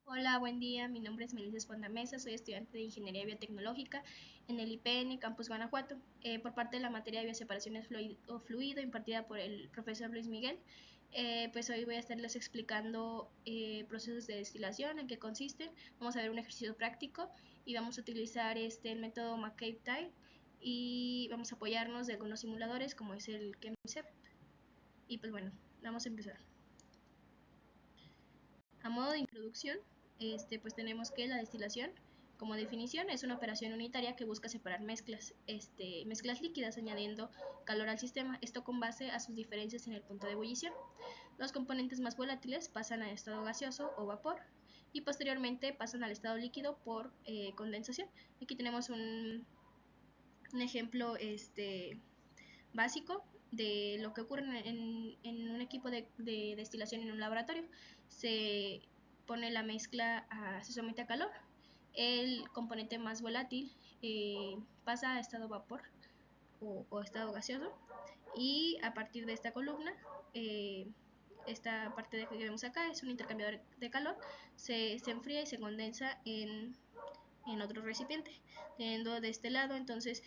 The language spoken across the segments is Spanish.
Hola, buen día. Mi nombre es Melissa Esponda Mesa, soy estudiante de Ingeniería Biotecnológica en el IPN Campus Guanajuato, por parte de la materia de bioseparación fluido impartida por el profesor Luis Miguel. Pues hoy voy a estarles explicando procesos de destilación, en qué consisten. Vamos a ver un ejercicio práctico y vamos a utilizar el método McCabe-Tyle y vamos a apoyarnos de algunos simuladores como es el ChemCep. Y pues bueno, vamos a empezar. A modo de introducción, pues tenemos que la destilación, como definición, es una operación unitaria que busca separar mezclas líquidas añadiendo calor al sistema, esto con base a sus diferencias en el punto de ebullición. Los componentes más volátiles pasan al estado gaseoso o vapor y posteriormente pasan al estado líquido por condensación. Aquí tenemos un ejemplo básico de lo que ocurre en un equipo de destilación en un laboratorio. Se pone la mezcla, se somete a calor, el componente más volátil pasa a estado vapor o estado gaseoso, y a partir de esta columna, esta parte que vemos acá es un intercambiador de calor, se enfría y se condensa en otro recipiente, teniendo de este lado entonces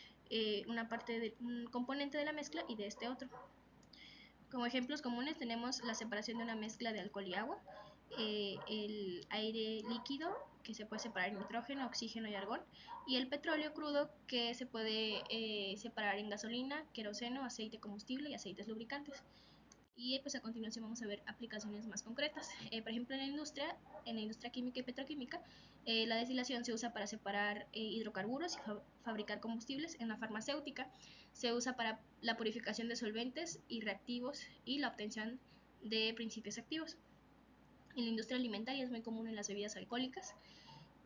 un componente de la mezcla y de este otro. Como ejemplos comunes tenemos la separación de una mezcla de alcohol y agua, el aire líquido, que se puede separar en nitrógeno, oxígeno y argón, y el petróleo crudo, que se puede separar en gasolina, queroseno, aceite combustible y aceites lubricantes. Y pues a continuación vamos a ver aplicaciones más concretas. Por ejemplo, en la industria química y petroquímica, la destilación se usa para separar hidrocarburos y fabricar combustibles. En la farmacéutica se usa para la purificación de solventes y reactivos y la obtención de principios activos. En la industria alimentaria es muy común en las bebidas alcohólicas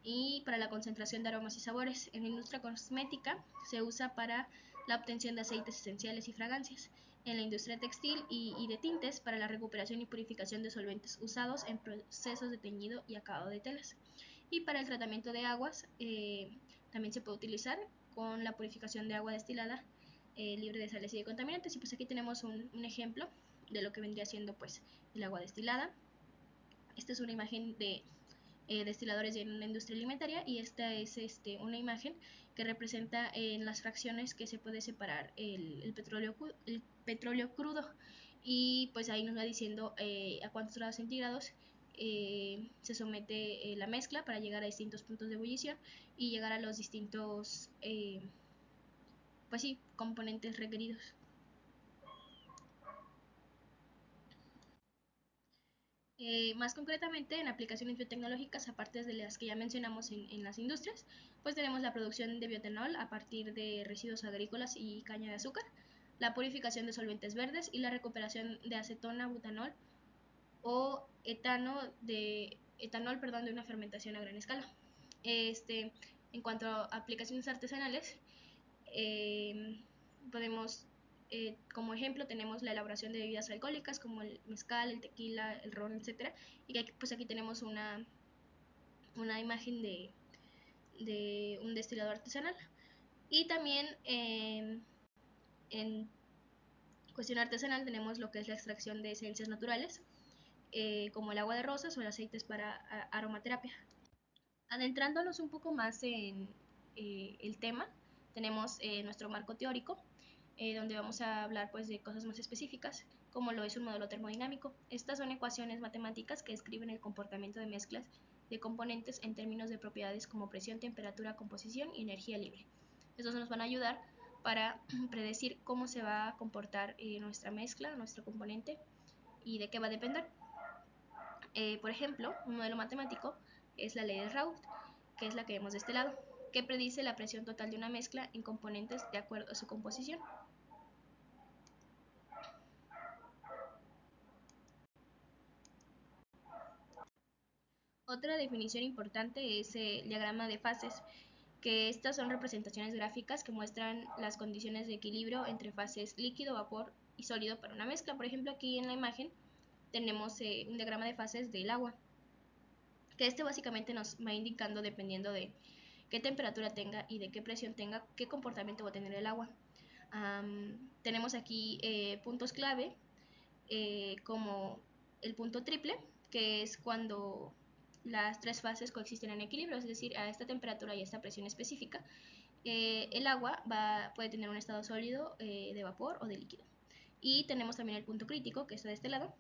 y para la concentración de aromas y sabores. En la industria cosmética se usa para la obtención de aceites esenciales y fragancias. En la industria textil y de tintes, para la recuperación y purificación de solventes usados en procesos de teñido y acabado de telas. Y para el tratamiento de aguas también se puede utilizar con la purificación de agua destilada libre de sales y de contaminantes. Y pues aquí tenemos un ejemplo de lo que vendría siendo pues el agua destilada. Esta es una imagen de destiladores en una industria alimentaria, y esta es una imagen que representa en las fracciones que se puede separar el petróleo crudo, y pues ahí nos va diciendo a cuántos grados centígrados se somete la mezcla para llegar a distintos puntos de ebullición y llegar a los distintos pues sí, componentes requeridos. Más concretamente, en aplicaciones biotecnológicas, aparte de las que ya mencionamos en las industrias, pues tenemos la producción de bioetanol a partir de residuos agrícolas y caña de azúcar, la purificación de solventes verdes y la recuperación de acetona, butanol o etanol de una fermentación a gran escala. En cuanto a aplicaciones artesanales, podemos como ejemplo tenemos la elaboración de bebidas alcohólicas como el mezcal, el tequila, el ron, etcétera, y aquí, pues aquí tenemos una imagen de un destilador artesanal. Y también en cuestión artesanal tenemos lo que es la extracción de esencias naturales, como el agua de rosas o el aceites para aromaterapia. Adentrándonos un poco más en el tema, tenemos nuestro marco teórico, donde vamos a hablar pues de cosas más específicas, como lo es un modelo termodinámico. Estas son ecuaciones matemáticas que describen el comportamiento de mezclas de componentes en términos de propiedades como presión, temperatura, composición y energía libre. Estos nos van a ayudar para predecir cómo se va a comportar nuestra mezcla, nuestro componente, y de qué va a depender. Por ejemplo, un modelo matemático es la ley de Raoult, que es la que vemos de este lado, que predice la presión total de una mezcla en componentes de acuerdo a su composición. Otra definición importante es el diagrama de fases, que estas son representaciones gráficas que muestran las condiciones de equilibrio entre fases líquido, vapor y sólido para una mezcla. Por ejemplo, aquí en la imagen tenemos un diagrama de fases del agua, que básicamente nos va indicando, dependiendo de qué temperatura tenga y de qué presión tenga, qué comportamiento va a tener el agua. Tenemos aquí puntos clave como el punto triple, que es cuando las tres fases coexisten en equilibrio, es decir, a esta temperatura y a esta presión específica, el agua puede tener un estado sólido, de vapor o de líquido. Y tenemos también el punto crítico, que está de este lado,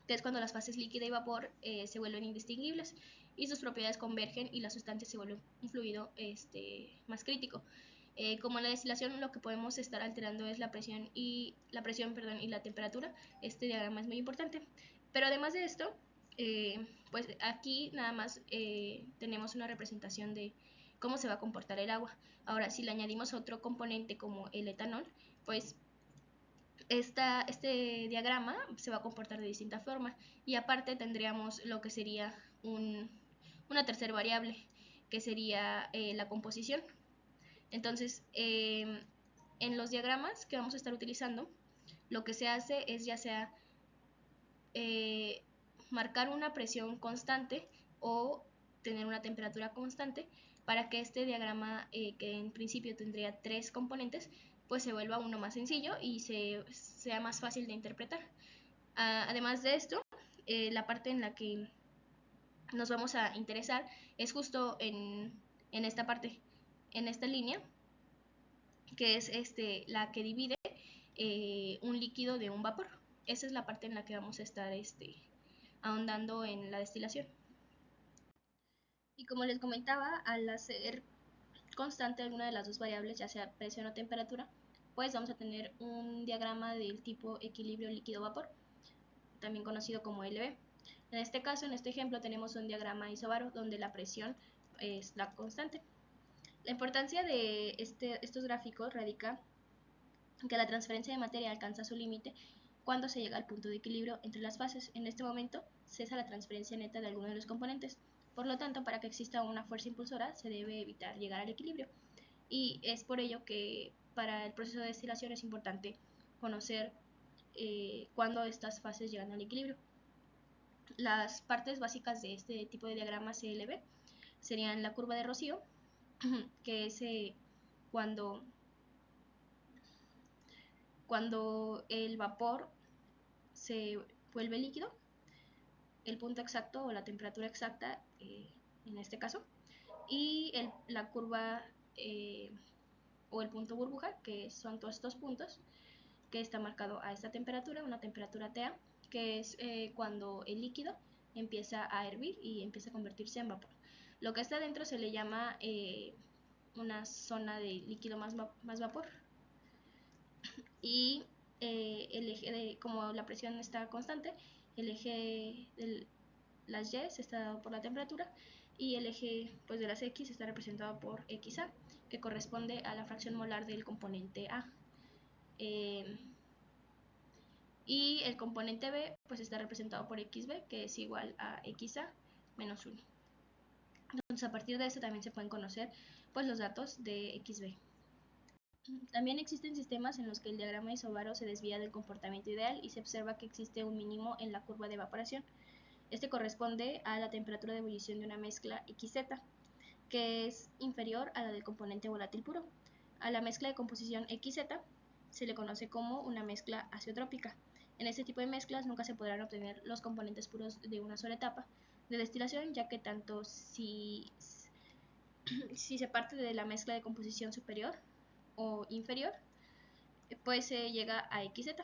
que es cuando las fases líquida y vapor se vuelven indistinguibles y sus propiedades convergen y la sustancia se vuelve un fluido más crítico. Como en la destilación, lo que podemos estar alterando es la presión y la temperatura. Este diagrama es muy importante. Pero además de esto, pues aquí nada más tenemos una representación de cómo se va a comportar el agua. Ahora, si le añadimos otro componente como el etanol, pues este diagrama se va a comportar de distinta forma, y aparte tendríamos lo que sería una tercera variable, que sería la composición. Entonces, en los diagramas que vamos a estar utilizando, lo que se hace es ya sea marcar una presión constante o tener una temperatura constante para que este diagrama, que en principio tendría tres componentes, pues se vuelva uno más sencillo y sea más fácil de interpretar. Además de esto, la parte en la que nos vamos a interesar es justo en esta parte, en esta línea, que es la que divide un líquido de un vapor. Esa es la parte en la que vamos a estar ahondando en la destilación. Y como les comentaba, al hacer constante alguna de las dos variables, ya sea presión o temperatura, pues vamos a tener un diagrama del tipo equilibrio líquido-vapor, también conocido como LB. En este caso, en este ejemplo, tenemos un diagrama isobaro donde la presión es la constante. La importancia de estos gráficos radica en que la transferencia de materia alcanza su límite cuando se llega al punto de equilibrio entre las fases. En este momento cesa la transferencia neta de alguno de los componentes. Por lo tanto, para que exista una fuerza impulsora se debe evitar llegar al equilibrio. Y es por ello que para el proceso de destilación es importante conocer cuándo estas fases llegan al equilibrio. Las partes básicas de este tipo de diagrama CLB serían la curva de Rocío, que es cuando el vapor se vuelve líquido, el punto exacto o la temperatura exacta en este caso, y la curva o el punto burbuja, que son todos estos puntos, que está marcado a esta temperatura, una temperatura TA, que es cuando el líquido empieza a hervir y empieza a convertirse en vapor. Lo que está adentro se le llama una zona de líquido más vapor. Y el eje como la presión está constante, el eje de las Y está dado por la temperatura y el eje pues, de las X está representado por XA, que corresponde a la fracción molar del componente A. Y el componente B pues está representado por XB, que es igual a XA menos 1. Entonces, a partir de esto también se pueden conocer pues, los datos de XB. También existen sistemas en los que el diagrama isobaro se desvía del comportamiento ideal y se observa que existe un mínimo en la curva de evaporación. Este corresponde a la temperatura de ebullición de una mezcla XZ, que es inferior a la del componente volátil puro. A la mezcla de composición XZ se le conoce como una mezcla azeotrópica. En este tipo de mezclas nunca se podrán obtener los componentes puros de una sola etapa de destilación, ya que tanto si se parte de la mezcla de composición superior o inferior, pues se llega a XZ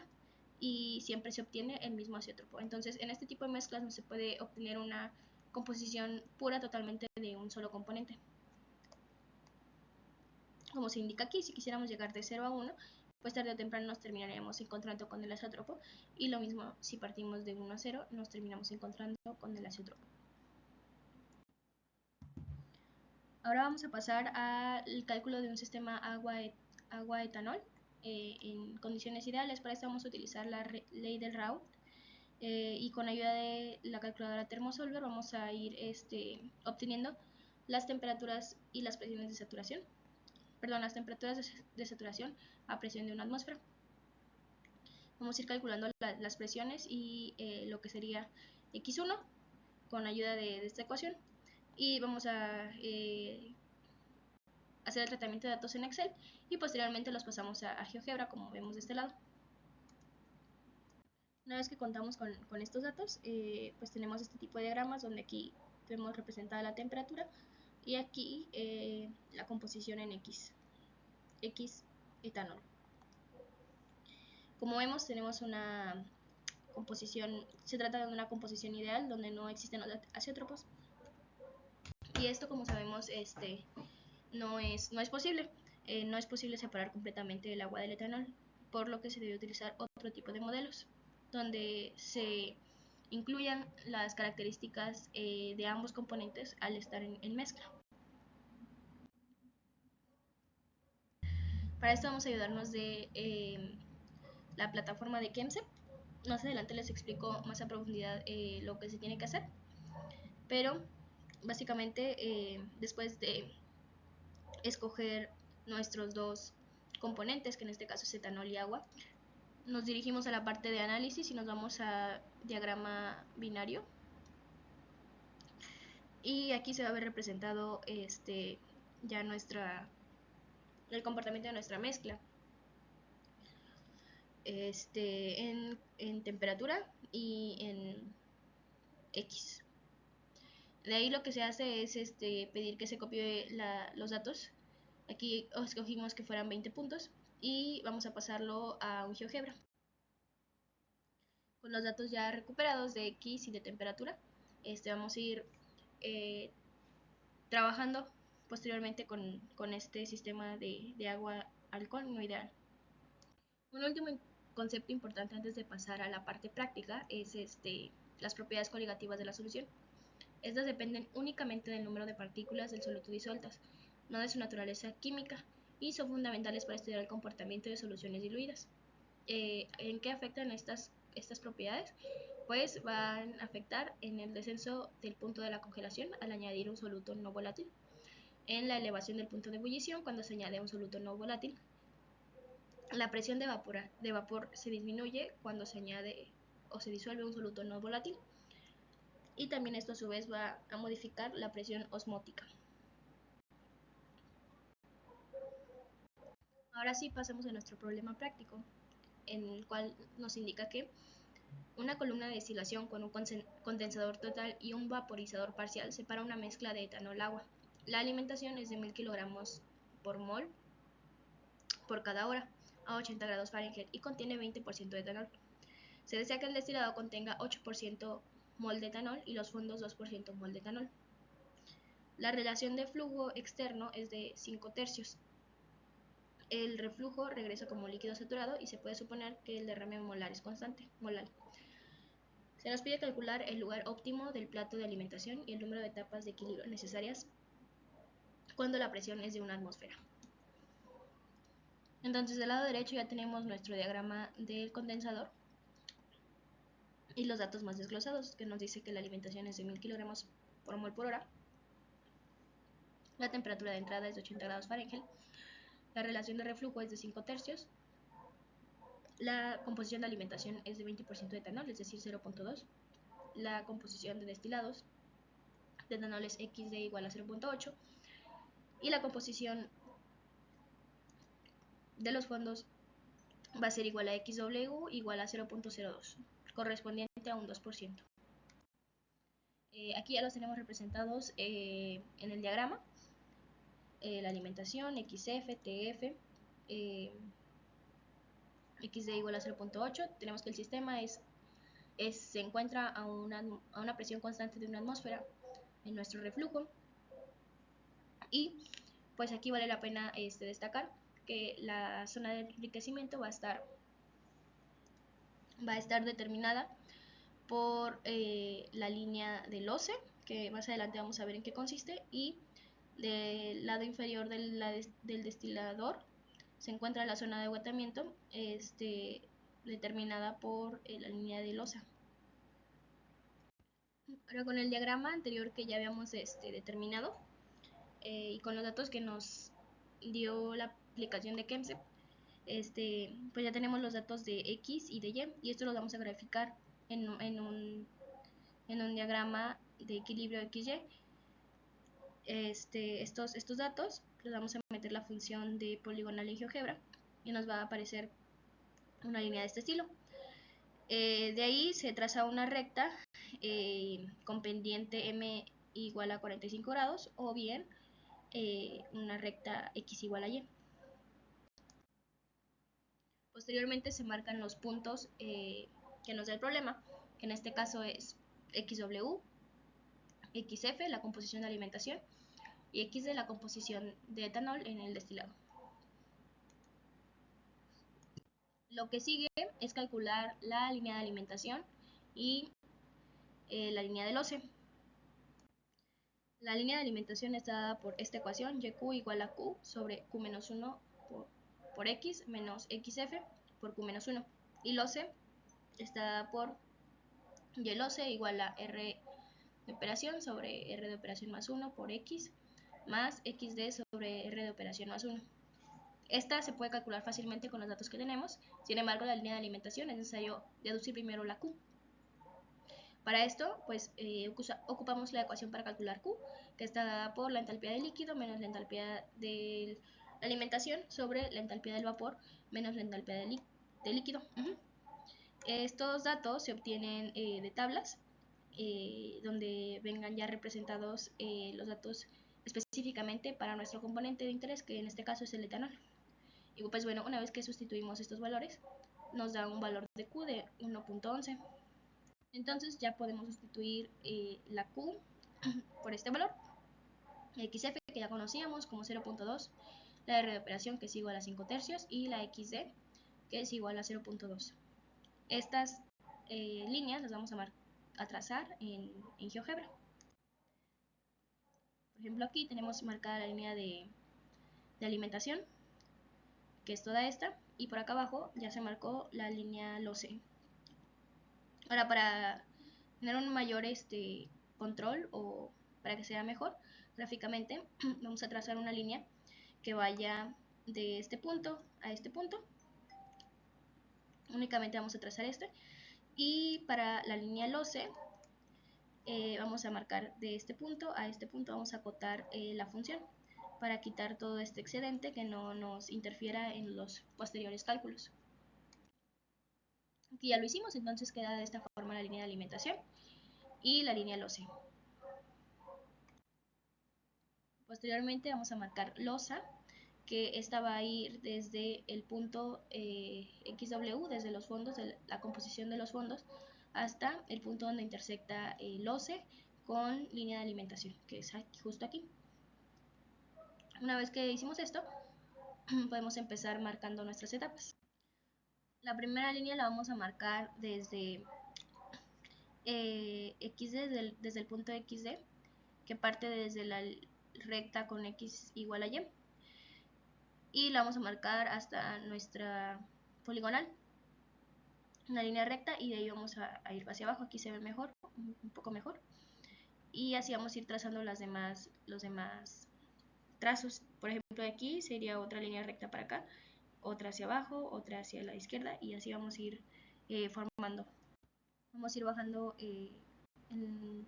y siempre se obtiene el mismo azeótropo. Entonces, en este tipo de mezclas no se puede obtener una composición pura totalmente de un solo componente. Como se indica aquí, si quisiéramos llegar de 0 a 1, pues tarde o temprano nos terminaríamos encontrando con el azeótropo, y lo mismo si partimos de 1 a 0, nos terminamos encontrando con el azeótropo. Ahora vamos a pasar al cálculo de un sistema agua-etanol en condiciones ideales. Para esto vamos a utilizar la ley del Raoult, y con ayuda de la calculadora Thermosolver vamos a ir obteniendo las temperaturas y las presiones de saturación. Perdón, las temperaturas de saturación a presión de una atmósfera. Vamos a ir calculando las presiones y lo que sería X1 con ayuda de esta ecuación, y vamos a hacer el tratamiento de datos en Excel y posteriormente los pasamos a GeoGebra, como vemos de este lado. Una vez que contamos con estos datos, pues tenemos este tipo de diagramas donde aquí tenemos representada la temperatura y aquí la composición en X etanol. Como vemos, tenemos una composición, se trata de una composición ideal donde no existen los azeótropos, y esto, como sabemos, no es posible. No es posible separar completamente el agua del etanol, por lo que se debe utilizar otro tipo de modelos donde se incluyan las características de ambos componentes al estar en mezcla. Para esto vamos a ayudarnos de la plataforma de Chemsep. Más adelante les explico más a profundidad lo que se tiene que hacer, pero básicamente después de escoger nuestros dos componentes, que en este caso es etanol y agua, nos dirigimos a la parte de análisis y nos vamos a diagrama binario, y aquí se va a ver representado ya el comportamiento de nuestra mezcla en temperatura y en X. De ahí lo que se hace es pedir que se copie los datos. Aquí escogimos que fueran 20 puntos y vamos a pasarlo a un GeoGebra. Con los datos ya recuperados de X y de temperatura, vamos a ir trabajando posteriormente con este sistema de agua-alcohol no ideal. Un último concepto importante antes de pasar a la parte práctica es las propiedades coligativas de la solución. Estas dependen únicamente del número de partículas del soluto disueltas, no de su naturaleza química, y son fundamentales para estudiar el comportamiento de soluciones diluidas. ¿En qué afectan estas propiedades? Pues van a afectar en el descenso del punto de la congelación al añadir un soluto no volátil, en la elevación del punto de ebullición cuando se añade un soluto no volátil. La presión de vapor se disminuye cuando se añade o se disuelve un soluto no volátil, y también esto a su vez va a modificar la presión osmótica. Ahora sí pasamos a nuestro problema práctico, en el cual nos indica que una columna de destilación con un condensador total y un vaporizador parcial separa una mezcla de etanol-agua. La alimentación es de 1000 kilogramos por mol por cada hora a 80 grados Fahrenheit y contiene 20% de etanol. Se desea que el destilado contenga 8% mol de etanol y los fondos 2% mol de etanol. La relación de flujo externo es de 5/3. El reflujo regresa como líquido saturado y se puede suponer que el derrame molar es constante, molal. Se nos pide calcular el lugar óptimo del plato de alimentación y el número de etapas de equilibrio necesarias cuando la presión es de una atmósfera. Entonces, del lado derecho ya tenemos nuestro diagrama del condensador y los datos más desglosados, que nos dice que la alimentación es de 1000 kilogramos por mol por hora, la temperatura de entrada es de 80 grados Fahrenheit, la relación de reflujo es de 5/3, la composición de alimentación es de 20% de etanol, es decir, 0.2, la composición de destilados de etanol es XD igual a 0.8, y la composición de los fondos va a ser igual a XW igual a 0.02, correspondiente a un 2%. Aquí ya los tenemos representados en el diagrama. La alimentación, XF, TF, XD igual a 0.8. Tenemos que el sistema se encuentra a una presión constante de una atmósfera en nuestro reflujo. Y pues aquí vale la pena destacar que la zona de enriquecimiento va a estar determinada por la línea del OCE, que más adelante vamos a ver en qué consiste, y del lado inferior del destilador se encuentra la zona de agotamiento determinada por la línea de losa. Ahora, con el diagrama anterior que ya habíamos determinado y con los datos que nos dio la aplicación de Chemsep, pues ya tenemos los datos de X y de Y, y esto los vamos a graficar en un diagrama de equilibrio XY. Estos datos los vamos a meter la función de poligonal en GeoGebra y nos va a aparecer una línea de este estilo. De ahí se traza una recta con pendiente M igual a 45 grados o bien una recta x igual a y. Posteriormente se marcan los puntos que nos da el problema, que en este caso es XW, XF, la composición de alimentación, y XD, la composición de etanol en el destilado. Lo que sigue es calcular la línea de alimentación y la línea del OCE. La línea de alimentación está dada por esta ecuación, YQ igual a Q sobre Q menos 1 por X menos XF por Q menos 1. Y el OCE está dada por Y el OCE igual a R de operación sobre R de operación más 1 por X más XD sobre R de operación más 1. Esta se puede calcular fácilmente con los datos que tenemos, sin embargo la línea de alimentación es necesario deducir primero la Q. Para esto, pues ocupamos la ecuación para calcular Q, que está dada por la entalpía del líquido menos la entalpía de la alimentación sobre la entalpía del vapor menos la entalpía del líquido. Estos datos se obtienen de tablas, donde vengan ya representados los datos específicamente para nuestro componente de interés, que en este caso es el etanol. Y pues bueno, una vez que sustituimos estos valores, nos da un valor de Q de 1.11. Entonces ya podemos sustituir la Q por este valor, XF que ya conocíamos como 0.2, la R de operación que es igual a 5 tercios y la XD que es igual a 0.2. Estas líneas las vamos a trazar en GeoGebra. Por ejemplo, aquí tenemos marcada la línea de alimentación, que es toda esta, y por acá abajo ya se marcó la línea LOCE. Ahora, para tener un mayor control o para que sea mejor gráficamente, vamos a trazar una línea que vaya de este punto a este punto. Únicamente vamos a trazar este. Y para la línea LOCE, vamos a marcar de este punto a este punto, vamos a acotar la función para quitar todo este excedente que no nos interfiera en los posteriores cálculos. Aquí ya lo hicimos, entonces queda de esta forma la línea de alimentación y la línea LOCE. Posteriormente vamos a marcar LOSA, que esta va a ir desde el punto XW, desde los fondos, de la composición de los fondos, hasta el punto donde intersecta el LOCE con línea de alimentación, que es aquí, justo aquí. Una vez que hicimos esto, podemos empezar marcando nuestras etapas. La primera línea la vamos a marcar desde XD, desde el punto XD, que parte desde la recta con X igual a Y, y la vamos a marcar hasta nuestra poligonal, una línea recta, y de ahí vamos a ir hacia abajo. Aquí se ve mejor, un poco mejor, y así vamos a ir trazando los demás trazos. Por ejemplo, de aquí sería otra línea recta para acá, otra hacia abajo, otra hacia la izquierda, y así vamos a ir formando. Vamos a ir bajando en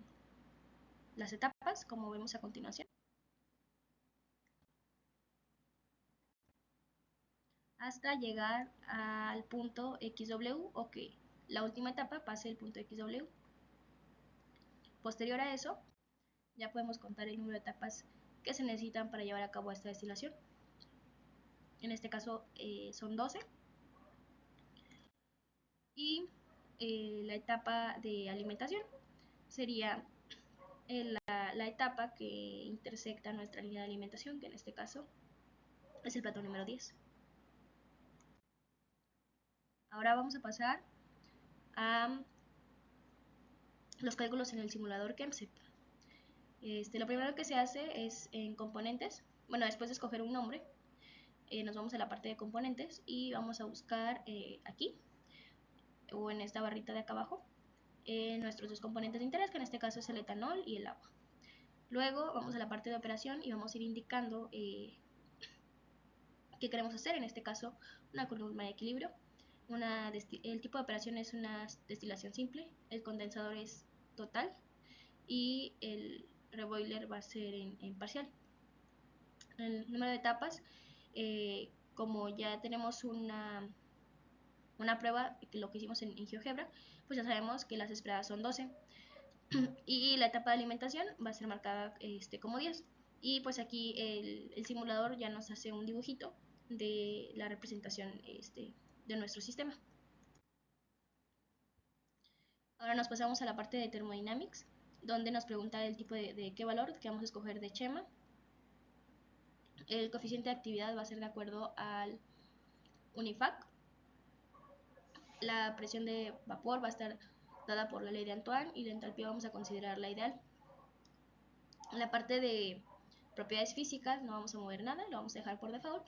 las etapas, como vemos a continuación, hasta llegar al punto XW, o que la última etapa pase el punto XW. Posterior a eso, ya podemos contar el número de etapas que se necesitan para llevar a cabo esta destilación. En este caso son 12. Y la etapa de alimentación sería la etapa que intersecta nuestra línea de alimentación, que en este caso es el plato número 10. Ahora vamos a pasar a los cálculos en el simulador ChemSep. Lo primero que se hace es en componentes. Bueno, después de escoger un nombre, nos vamos a la parte de componentes y vamos a buscar aquí o en esta barrita de acá abajo nuestros dos componentes de interés, que en este caso es el etanol y el agua. Luego vamos a la parte de operación y vamos a ir indicando qué queremos hacer, en este caso una columna de equilibrio. El tipo de operación es una destilación simple, el condensador es total y el reboiler va a ser en parcial. El número de etapas, como ya tenemos una prueba, lo que hicimos en GeoGebra, pues ya sabemos que las esperadas son 12. Y la etapa de alimentación va a ser marcada como 10. Y pues aquí el simulador ya nos hace un dibujito de la representación de nuestro sistema. Ahora nos pasamos a la parte de Thermodynamics, donde nos pregunta el tipo de qué valor que vamos a escoger de Chema. El coeficiente de actividad va a ser de acuerdo al UNIFAC. La presión de vapor va a estar dada por la ley de Antoine y la entalpía vamos a considerarla ideal. En la parte de propiedades físicas no vamos a mover nada, lo vamos a dejar por default.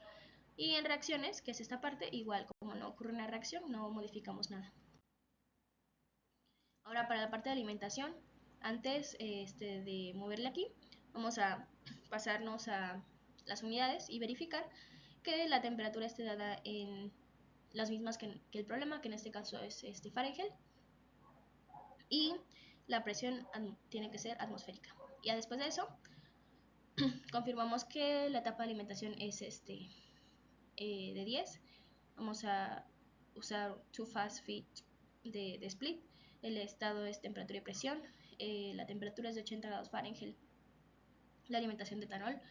Y en reacciones, que es esta parte, igual como no ocurre una reacción, no modificamos nada. Ahora para la parte de alimentación, antes de moverle aquí, vamos a pasarnos a las unidades y verificar que la temperatura esté dada en las mismas que el problema, que en este caso es Fahrenheit, y la presión tiene que ser atmosférica. Ya después de eso, confirmamos que la etapa de alimentación es de 10. Vamos a usar Too Fast Fit de split. El estado es temperatura y presión. La temperatura es de 80 grados Fahrenheit. La alimentación de etanol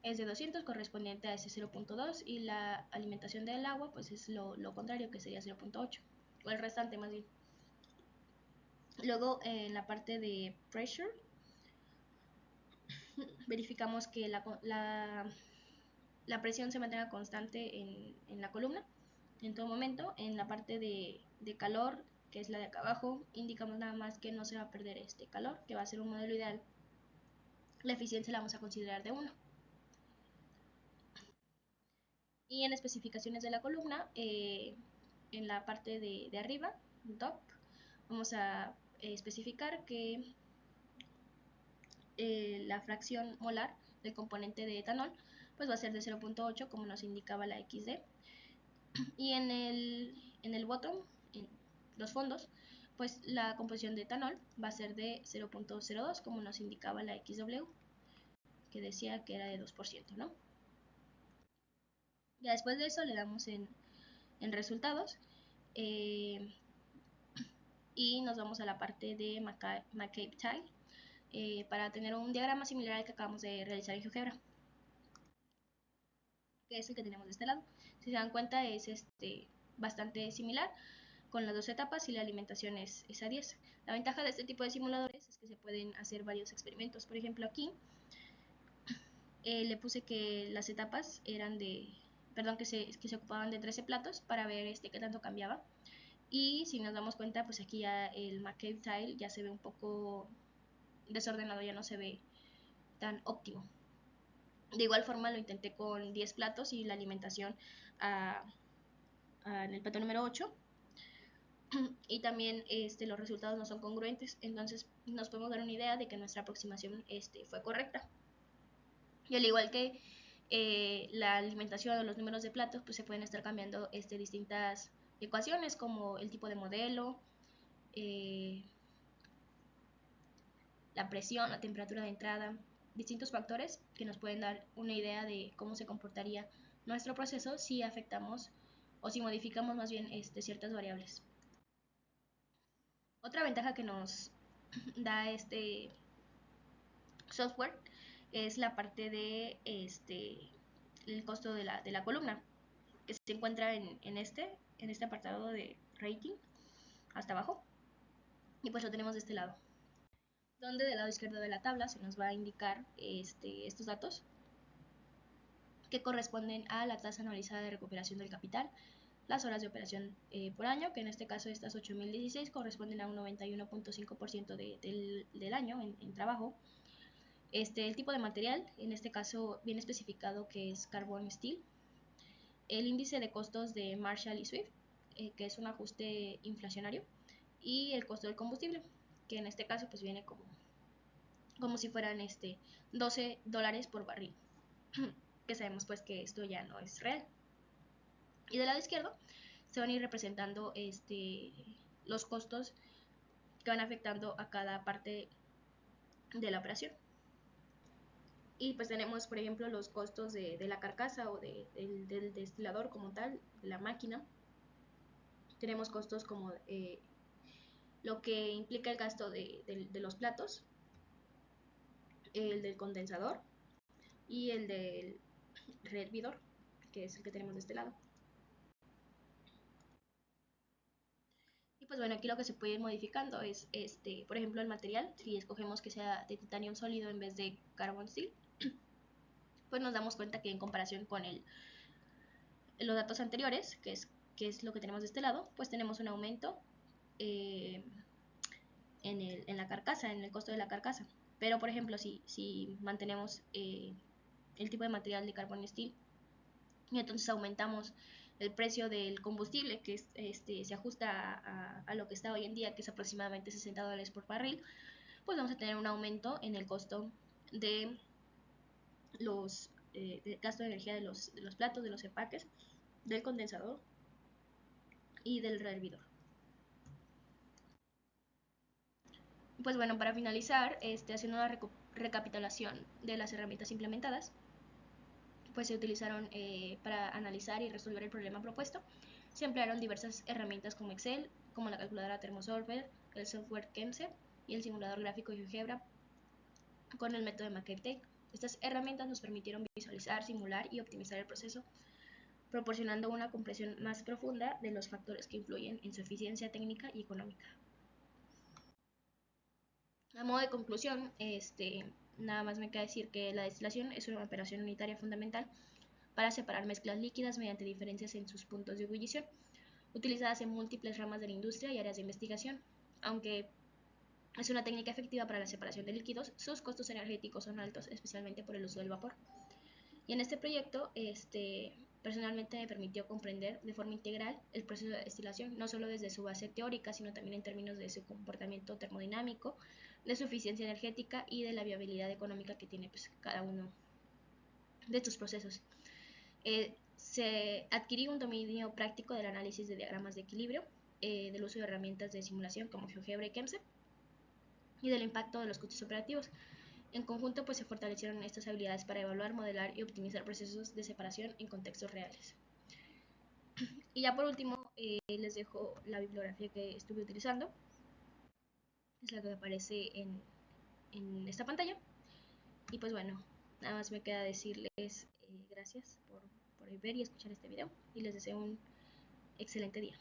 es de 200, correspondiente a ese 0.2, y la alimentación del agua pues es lo contrario, que sería 0.8, o el restante más bien. Luego en la parte de pressure verificamos que la presión se mantenga constante en la columna en todo momento. En la parte de calor, que es la de acá abajo, indicamos nada más que no se va a perder este calor, que va a ser un modelo ideal. La eficiencia la vamos a considerar de 1. Y en especificaciones de la columna, en la parte de arriba, top, vamos a especificar que la fracción molar del componente de etanol pues va a ser de 0.8, como nos indicaba la XD. Y en el bottom, en los fondos, pues la composición de etanol va a ser de 0.02, como nos indicaba la XW, que decía que era de 2%, ¿no? Ya después de eso le damos en resultados, y nos vamos a la parte de McCabe-Tile, para tener un diagrama similar al que acabamos de realizar en GeoGebra, que es el que tenemos de este lado. Si se dan cuenta es bastante similar, con las dos etapas, y la alimentación es a 10. La ventaja de este tipo de simuladores es que se pueden hacer varios experimentos. Por ejemplo, aquí le puse que las etapas eran que se ocupaban de 13 platos para ver qué tanto cambiaba. Y si nos damos cuenta, pues aquí ya el McCabe-Tile ya se ve un poco desordenado, ya no se ve tan óptimo. De igual forma lo intenté con 10 platos y la alimentación en el plato número 8, y también los resultados no son congruentes, entonces nos podemos dar una idea de que nuestra aproximación fue correcta. Y al igual que la alimentación o los números de platos, pues se pueden estar cambiando distintas ecuaciones, como el tipo de modelo, la presión, la temperatura de entrada, distintos factores que nos pueden dar una idea de cómo se comportaría nuestro proceso si afectamos o si modificamos más bien ciertas variables. Otra ventaja que nos da este software es la parte de el costo de la columna, que se encuentra en este apartado de rating hasta abajo, y pues lo tenemos de este lado, donde del lado izquierdo de la tabla se nos va a indicar estos datos que corresponden a la tasa anualizada de recuperación del capital, las horas de operación por año, que en este caso estas 8016 corresponden a un 91.5% del año en trabajo. El tipo de material, en este caso viene especificado que es carbon steel. El índice de costos de Marshall y Swift, que es un ajuste inflacionario, y el costo del combustible, que en este caso pues viene como si fueran $12 por barril, que sabemos pues que esto ya no es real. Y del lado izquierdo se van a ir representando los costos que van afectando a cada parte de la operación. Y pues tenemos, por ejemplo, los costos de la carcasa o del destilador como tal, de la máquina. Tenemos costos como lo que implica el gasto de los platos, el del condensador y el del hervidor, que es el que tenemos de este lado. Y pues bueno, aquí lo que se puede ir modificando es, por ejemplo, el material. Si escogemos que sea de titanio sólido en vez de carbon steel, pues nos damos cuenta que en comparación con los datos anteriores, que es lo que tenemos de este lado, pues tenemos un aumento eh, en la carcasa, en el costo de la carcasa. Pero, por ejemplo, si mantenemos el tipo de material de carbon steel y entonces aumentamos el precio del combustible, que se ajusta a lo que está hoy en día, que es aproximadamente $60 por barril, pues vamos a tener un aumento en el costo de los de gasto de energía de los platos, de los empaques, del condensador y del rehervidor. Pues bueno, para finalizar, haciendo una recapitulación de las herramientas implementadas, pues se utilizaron para analizar y resolver el problema propuesto. Se emplearon diversas herramientas como Excel, como la calculadora ThermoSolver, el software KEMSE y el simulador gráfico de GeoGebra con el método de McCabe-Take. Estas herramientas nos permitieron visualizar, simular y optimizar el proceso, proporcionando una comprensión más profunda de los factores que influyen en su eficiencia técnica y económica. A modo de conclusión, nada más me queda decir que la destilación es una operación unitaria fundamental para separar mezclas líquidas mediante diferencias en sus puntos de ebullición, utilizadas en múltiples ramas de la industria y áreas de investigación. Aunque es una técnica efectiva para la separación de líquidos, sus costos energéticos son altos, especialmente por el uso del vapor. Y en este proyecto, personalmente me permitió comprender de forma integral el proceso de destilación, no solo desde su base teórica, sino también en términos de su comportamiento termodinámico, de su eficiencia energética y de la viabilidad económica que tiene pues, cada uno de estos procesos. Se adquirió un dominio práctico del análisis de diagramas de equilibrio, del uso de herramientas de simulación como GeoGebra y KEMSE, y del impacto de los costos operativos. En conjunto, pues se fortalecieron estas habilidades para evaluar, modelar y optimizar procesos de separación en contextos reales. Y ya por último, les dejo la bibliografía que estuve utilizando. Es la que aparece en esta pantalla. Y pues bueno, nada más me queda decirles gracias por ver y escuchar este video. Y les deseo un excelente día.